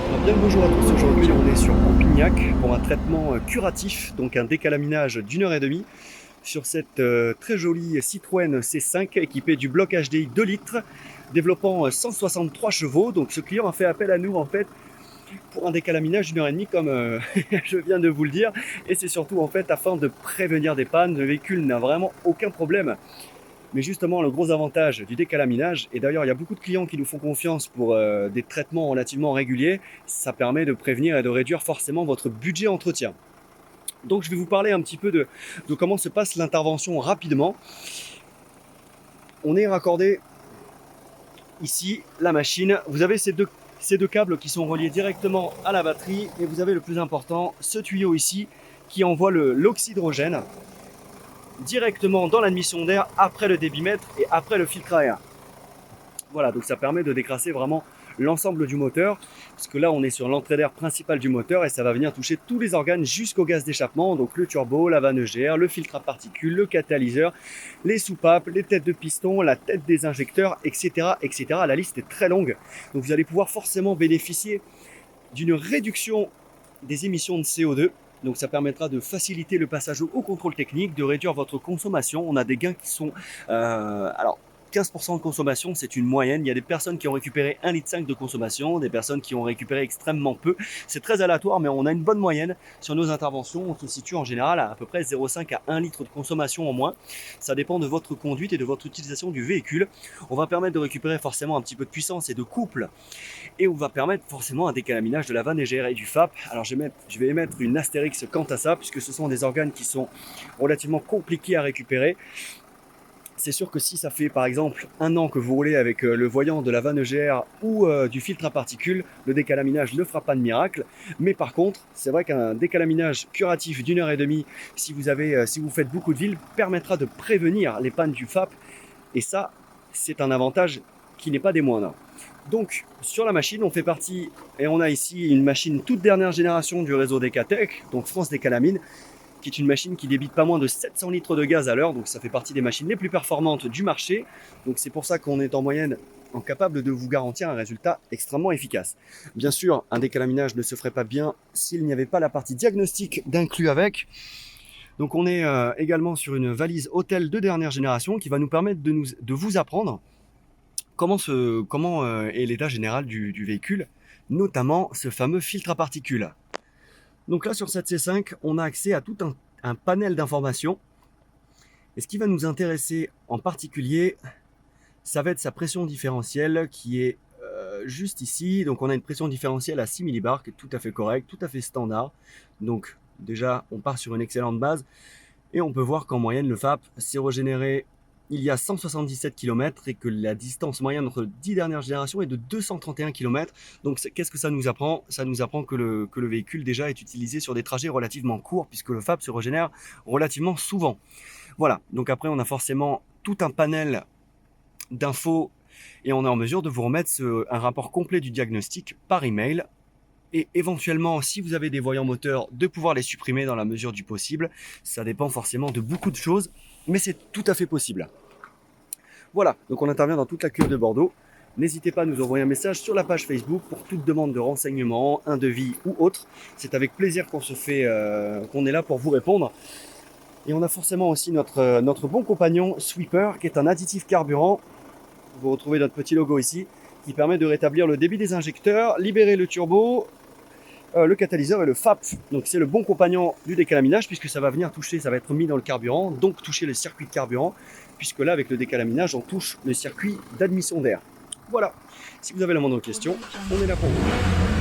Alors bien le bonjour à tous, aujourd'hui on est sur Pompignac pour un traitement curatif, donc un décalaminage d'1 h 30 sur cette très jolie Citroën C5 équipée du bloc HDI 2 litres, développant 163 chevaux. Donc ce client a fait appel à nous en fait pour un décalaminage d'1 h 30 comme je viens de vous le dire, et c'est surtout en fait afin de prévenir des pannes. Le véhicule n'a vraiment aucun problème. Mais justement, le gros avantage du décalaminage, et d'ailleurs il y a beaucoup de clients qui nous font confiance pour des traitements relativement réguliers, ça permet de prévenir et de réduire forcément votre budget entretien. Donc je vais vous parler un petit peu de comment se passe l'intervention rapidement. On est raccordé ici, la machine. Vous avez ces deux câbles qui sont reliés directement à la batterie, et vous avez le plus important, ce tuyau ici qui envoie l'oxydrogène directement dans l'admission d'air après le débitmètre et après le filtre à air. Voilà, donc ça permet de décrasser vraiment l'ensemble du moteur, parce que là on est sur l'entrée d'air principale du moteur et ça va venir toucher tous les organes jusqu'au gaz d'échappement, donc le turbo, la vanne EGR, le filtre à particules, le catalyseur, les soupapes, les têtes de piston, la tête des injecteurs, etc., etc. La liste est très longue, donc vous allez pouvoir forcément bénéficier d'une réduction des émissions de CO2. Donc ça permettra de faciliter le passage au contrôle technique, de réduire votre consommation. On a des gains qui sont... alors 15% de consommation, c'est une moyenne. Il y a des personnes qui ont récupéré 1,5 litre de consommation, des personnes qui ont récupéré extrêmement peu. C'est très aléatoire, mais on a une bonne moyenne sur nos interventions. On se situe en général à peu près 0,5 à 1 litre de consommation en moins. Ça dépend de votre conduite et de votre utilisation du véhicule. On va permettre de récupérer forcément un petit peu de puissance et de couple, et on va permettre forcément un décalaminage de la vanne EGR et du FAP. Alors je vais émettre une astérix quant à ça, puisque ce sont des organes qui sont relativement compliqués à récupérer. C'est sûr que si ça fait par exemple 1 an que vous roulez avec le voyant de la vanne EGR ou du filtre à particules, le décalaminage ne fera pas de miracle. Mais par contre, c'est vrai qu'un décalaminage curatif d'1 h 30, si vous faites beaucoup de villes, permettra de prévenir les pannes du FAP. Et ça, c'est un avantage qui n'est pas des moindres. Donc sur la machine, on fait partie, et on a ici une machine toute dernière génération du réseau Decatec, donc France Décalamine, qui est une machine qui débite pas moins de 700 litres de gaz à l'heure, donc ça fait partie des machines les plus performantes du marché. Donc c'est pour ça qu'on est en moyenne capable de vous garantir un résultat extrêmement efficace. Bien sûr, un décalaminage ne se ferait pas bien s'il n'y avait pas la partie diagnostic d'inclus avec. Donc on est également sur une valise hôtel de dernière génération qui va nous permettre de vous apprendre comment est l'état général du véhicule, notamment ce fameux filtre à particules. Donc là, sur cette C5, on a accès à tout un panel d'informations. Et ce qui va nous intéresser en particulier, ça va être sa pression différentielle qui est juste ici. Donc on a une pression différentielle à 6 millibars qui est tout à fait correcte, tout à fait standard. Donc déjà, on part sur une excellente base. Et on peut voir qu'en moyenne, le FAP s'est régénéré il y a 177 km et que la distance moyenne entre 10 dernières générations est de 231 km. Donc qu'est-ce que ça nous apprend? Ça nous apprend que le véhicule déjà est utilisé sur des trajets relativement courts, puisque le FAP se régénère relativement souvent. Voilà, donc après on a forcément tout un panel d'infos et on est en mesure de vous remettre un rapport complet du diagnostic par email. Et éventuellement, si vous avez des voyants moteurs, de pouvoir les supprimer dans la mesure du possible. Ça dépend forcément de beaucoup de choses, mais c'est tout à fait possible. Voilà, donc on intervient dans toute la cuve de Bordeaux. N'hésitez pas à nous envoyer un message sur la page Facebook pour toute demande de renseignements, un devis ou autre. C'est avec plaisir qu'on est là pour vous répondre. Et on a forcément aussi notre bon compagnon Sweeper, qui est un additif carburant. Vous retrouvez notre petit logo ici, qui permet de rétablir le débit des injecteurs, libérer le turbo, le catalyseur et le FAP. Donc c'est le bon compagnon du décalaminage, puisque ça va venir toucher, ça va être mis dans le carburant, donc toucher le circuit de carburant, puisque là avec le décalaminage on touche le circuit d'admission d'air. Voilà, si vous avez la moindre question, on est là pour vous.